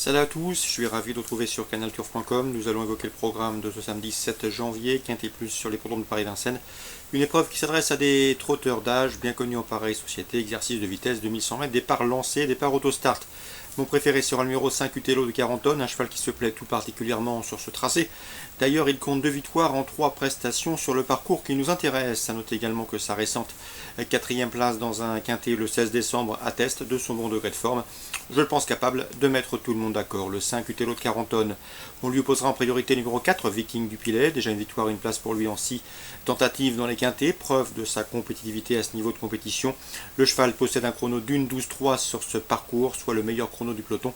Salut à tous, je suis ravi de vous retrouver sur canalturf.com. Nous allons évoquer le programme de ce samedi 7 janvier, Quintet Plus sur les l'hippodrome de Paris-Vincennes. Une épreuve qui s'adresse à des trotteurs d'âge, bien connus en pareille société, exercice de vitesse 2100 mètres, départ lancé, départ autostart. Mon préféré sera le numéro 5 Utello de 40 tonnes, un cheval qui se plaît tout particulièrement sur ce tracé. D'ailleurs, il compte 2 victoires en 3 prestations sur le parcours qui nous intéresse. A noter également que sa récente 4e place dans un quintet le 16 décembre atteste de son bon degré de forme. Je le pense capable de mettre tout le monde d'accord. Le 5 Utello de 40 tonnes, on lui opposera en priorité le numéro 4 Viking du Pilet. Déjà une victoire et une place pour lui en 6 tentatives dans les quintets, preuve de sa compétitivité à ce niveau de compétition. Le cheval possède un chrono d'une 12-3 sur ce parcours, soit le meilleur chrono du peloton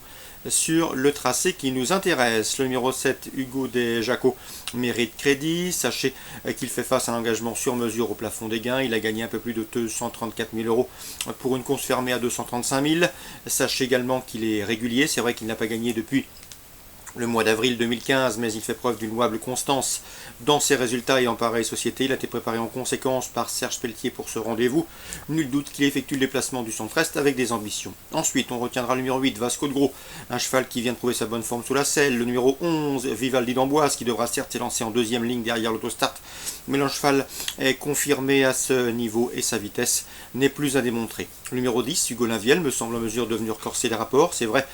sur le tracé qui nous intéresse. Le numéro 7, Hugo Des Jaco, mérite crédit. Sachez qu'il fait face à un engagement sur mesure au plafond des gains. Il a gagné un peu plus de 234 000 euros pour une course fermée à 235 000. Sachez également qu'il est régulier. C'est vrai qu'il n'a pas gagné depuis le mois d'avril 2015, mais il fait preuve d'une louable constance dans ses résultats et en pareille société. Il a été préparé en conséquence par Serge Pelletier pour ce rendez-vous. Nul doute qu'il effectue le déplacement du centre-est avec des ambitions. Ensuite, on retiendra le numéro 8, Vasco de Gros, un cheval qui vient de prouver sa bonne forme sous la selle. Le numéro 11, Vivaldi d'Amboise, qui devra certes s'élancer en deuxième ligne derrière l'autostart, mais le cheval est confirmé à ce niveau et sa vitesse n'est plus à démontrer. Le numéro 10, Hugo Linviel, me semble en mesure de venir corser les rapports. C'est vrai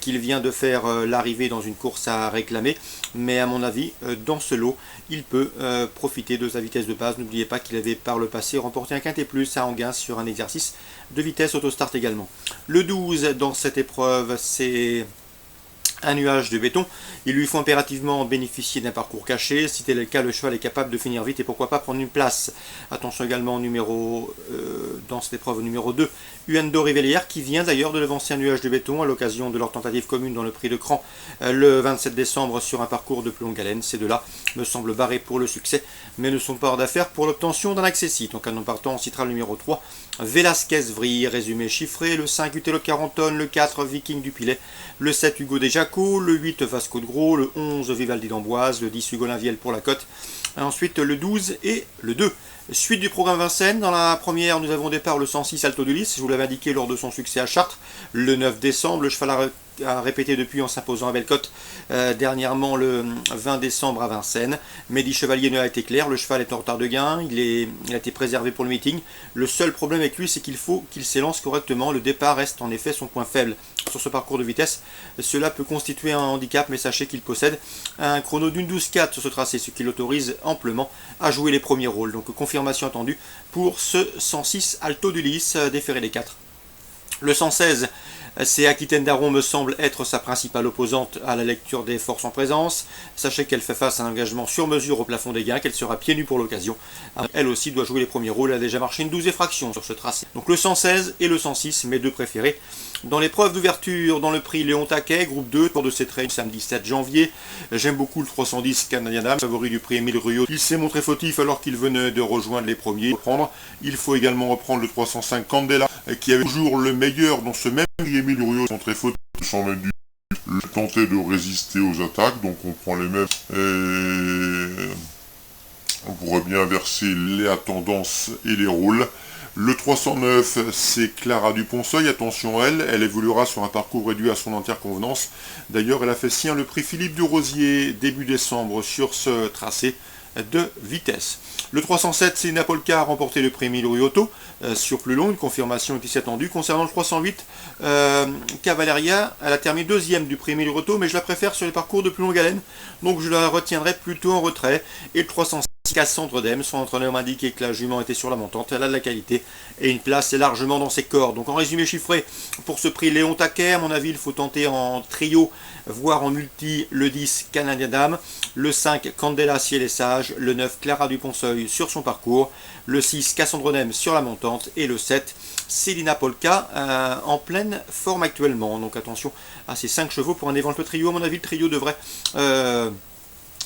qu'il vient de faire l'arrivée dans une course à réclamer, mais à mon avis, dans ce lot, il peut profiter de sa vitesse de base. N'oubliez pas qu'il avait par le passé remporté un quintet plus à Anguin sur un exercice de vitesse autostart également. Le 12 dans cette épreuve, c'est un nuage de béton. Il lui faut impérativement bénéficier d'un parcours caché. Si tel est le cas, le cheval est capable de finir vite et pourquoi pas prendre une place. Attention également dans cette épreuve numéro 2, Uendo Rivellière, qui vient d'ailleurs de devancer un nuage de béton à l'occasion de leur tentative commune dans le prix de Cran le 27 décembre sur un parcours de plus longue haleine. Ces deux-là me semblent barrés pour le succès, mais ne sont pas hors d'affaire pour l'obtention d'un accessit. Donc en partant, on citera le numéro 3, Velasquez Vrille, résumé chiffré, le 5 Utello 40 tonnes, le 4 Viking du Pilet, le 7 Hugo Des Jaco, le 8 Vasco de Gros, le 11 Vivaldi d'Amboise, le 10 Hugo Linviel pour la cote, ensuite le 12 et le 2. Suite du programme Vincennes, dans la première nous avons au départ le 106 Alto d'Ulysse, je vous l'avais indiqué lors de son succès à Chartres, le 9 décembre, le cheval a répété depuis en s'imposant à Bellecote, dernièrement le 20 décembre à Vincennes. Mehdi Chevalier ne a été clair, le cheval est en retard de gain, il a été préservé pour le meeting. Le seul problème avec lui, c'est qu'il faut qu'il s'élance correctement, le départ reste en effet son point faible sur ce parcours de vitesse. Cela peut constituer un handicap, mais sachez qu'il possède un chrono d'une 12-4 sur ce tracé, ce qui l'autorise amplement à jouer les premiers rôles. Donc confirmation attendue pour ce 106 Alto d'Ulysse, déféré des 4. Le 116, c'est Aquitaine Daron, me semble être sa principale opposante à la lecture des forces en présence. Sachez qu'elle fait face à un engagement sur mesure au plafond des gains, qu'elle sera pieds nus pour l'occasion. Elle aussi doit jouer les premiers rôles, elle a déjà marché une 12 fractions sur ce tracé. Donc le 116 et le 106, mes deux préférés. Dans l'épreuve d'ouverture, dans le prix Léon Taquet, groupe 2, pour de ces trains, samedi 7 janvier. J'aime beaucoup le 310 Canadian Dame, favori du prix Émile Ruot. Il s'est montré fautif alors qu'il venait de rejoindre les premiers. Il faut également reprendre le 305 Candela, qui avait toujours le meilleur dans ce même prix Émile Ruot. Sont très fautifs, sans même du tenter de résister aux attaques, donc on prend les mêmes. On pourrait bien inverser les tendances et les rôles. Le 309, c'est Clara Duponceul. Attention elle évoluera sur un parcours réduit à son entière convenance. D'ailleurs, elle a fait sien le prix Philippe Durosier début décembre sur ce tracé de vitesse. Le 307, c'est Napolka a remporté le prix Émile Ruotto sur plus long, une confirmation est ici attendue. Concernant le 308, Cavaleria, elle a terminé deuxième du prix Émile Ruotto, mais je la préfère sur les parcours de plus longue haleine, donc je la retiendrai plutôt en retrait. Et le 306, Cassandre Dem, son entraîneur m'a indiqué que la jument était sur la montante, elle a de la qualité et une place est largement dans ses cordes. Donc en résumé chiffré, pour ce prix Léon Taquet, à mon avis, il faut tenter en trio, voire en multi, le 10 Canadian Dame, le 5 Candela Ciel et Sage, le 9 Clara Duponceul sur son parcours, le 6 Cassandre Dem sur la montante et le 7 Célina Polka en pleine forme actuellement. Donc attention à ces 5 chevaux pour un éventuel trio. À mon avis, le trio devrait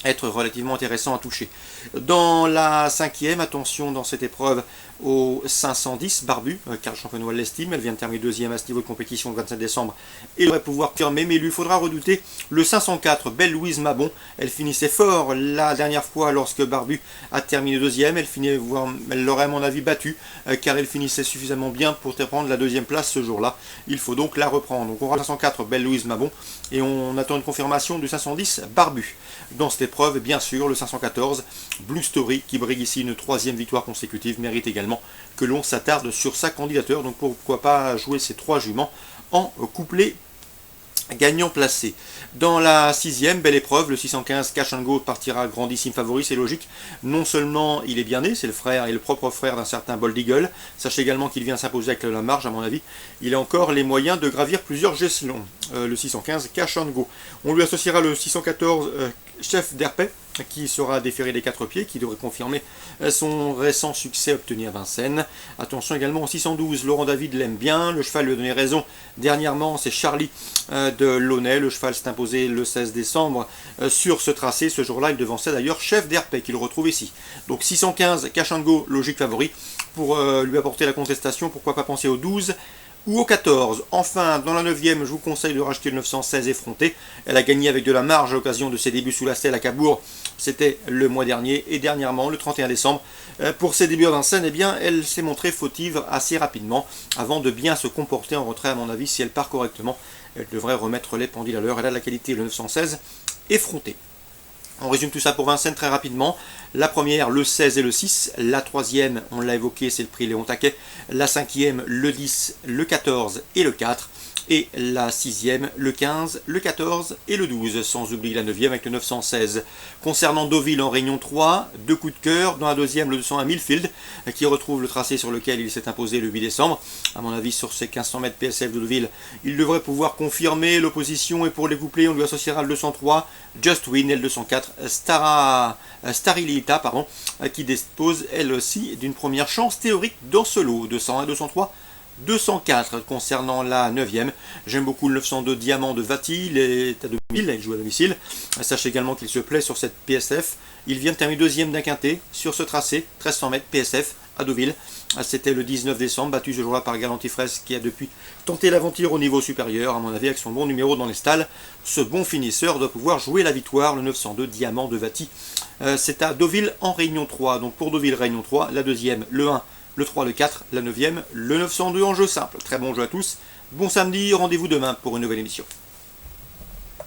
être relativement intéressant à toucher. Dans la cinquième, attention dans cette épreuve, au 510 Barbu, car le champenois l'estime. Elle vient de terminer deuxième à ce niveau de compétition le 27 décembre et devrait pouvoir confirmer, mais il lui faudra redouter le 504 Belle Louise Mabon. Elle finissait fort la dernière fois lorsque Barbu a terminé deuxième. Elle l'aurait à mon avis battue, car elle finissait suffisamment bien pour prendre la deuxième place ce jour-là. Il faut donc la reprendre. Donc on aura le 504 Belle Louise Mabon et on attend une confirmation du 510 Barbu. Dans cette épreuve, bien sûr, le 514 Blue Story, qui brigue ici une troisième victoire consécutive, mérite également que l'on s'attarde sur sa candidature. Donc pourquoi pas jouer ces trois juments en couplet gagnant placé. Dans la sixième, belle épreuve, le 615 Cash and Go partira grandissime favori, c'est logique. Non seulement il est bien né, c'est le frère et le propre frère d'un certain Bold Eagle. Sachez également qu'il vient s'imposer avec la marge, à mon avis. Il a encore les moyens de gravir plusieurs échelons. Le 615 Cash and Go. On lui associera le 614 Chef d'Herpet, qui sera déféré des 4 pieds, qui devrait confirmer son récent succès obtenu à Vincennes. Attention également au 612, Laurent David l'aime bien, le cheval lui a donné raison dernièrement, c'est Charlie de Launay. Le cheval s'est imposé le 16 décembre sur ce tracé. Ce jour-là, il devançait d'ailleurs Chef d'Herpet, qu'il retrouve ici. Donc 615, Cash and Go, logique favori. Pour lui apporter la contestation, pourquoi pas penser au 12 ou au 14. Enfin, dans la 9e, je vous conseille de racheter le 916 Effronté. Elle a gagné avec de la marge à l'occasion de ses débuts sous la selle à Cabourg. C'était le mois dernier et dernièrement, le 31 décembre. Pour ses débuts à Vincennes, eh bien, elle s'est montrée fautive assez rapidement avant de bien se comporter en retrait. À mon avis, si elle part correctement, elle devrait remettre les pendules à l'heure. Elle a la qualité, le 916 Effronté. On résume tout ça pour Vincennes très rapidement. La première, le 16 et le 6. La troisième, on l'a évoqué, c'est le prix Léon Taquet. La cinquième, le 10, le 14 et le 4. Et la sixième, le 15, le 14 et le 12, sans oublier la 9e avec le 916. Concernant Deauville en Réunion 3, deux coups de cœur. Dans la deuxième, le 201 Millfield, qui retrouve le tracé sur lequel il s'est imposé le 8 décembre. À mon avis, sur ces 1500 mètres PSF de Deauville, il devrait pouvoir confirmer l'opposition. Et pour les couplets, on lui associera le 203 Just Win et le 204 Starilita, qui dispose elle aussi d'une première chance théorique dans ce lot. 201 et 203. 204 concernant la 9e. J'aime beaucoup le 902 Diamant de Vati, il est à 2000, il joue à domicile. Sachez également qu'il se plaît sur cette PSF. Il vient de terminer deuxième d'un quintet sur ce tracé, 1300 mètres PSF à Deauville. C'était le 19 décembre, battu ce jour-là par Galantifres qui a depuis tenté l'aventure au niveau supérieur. À mon avis, avec son bon numéro dans les stalles, ce bon finisseur doit pouvoir jouer la victoire, le 902 Diamant de Vati. C'est à Deauville en Réunion 3. Donc pour Deauville, Réunion 3, la deuxième, le 1, le 3, le 4, la 9e, le 902 en jeu simple. Très bon jeu à tous. Bon samedi, rendez-vous demain pour une nouvelle émission.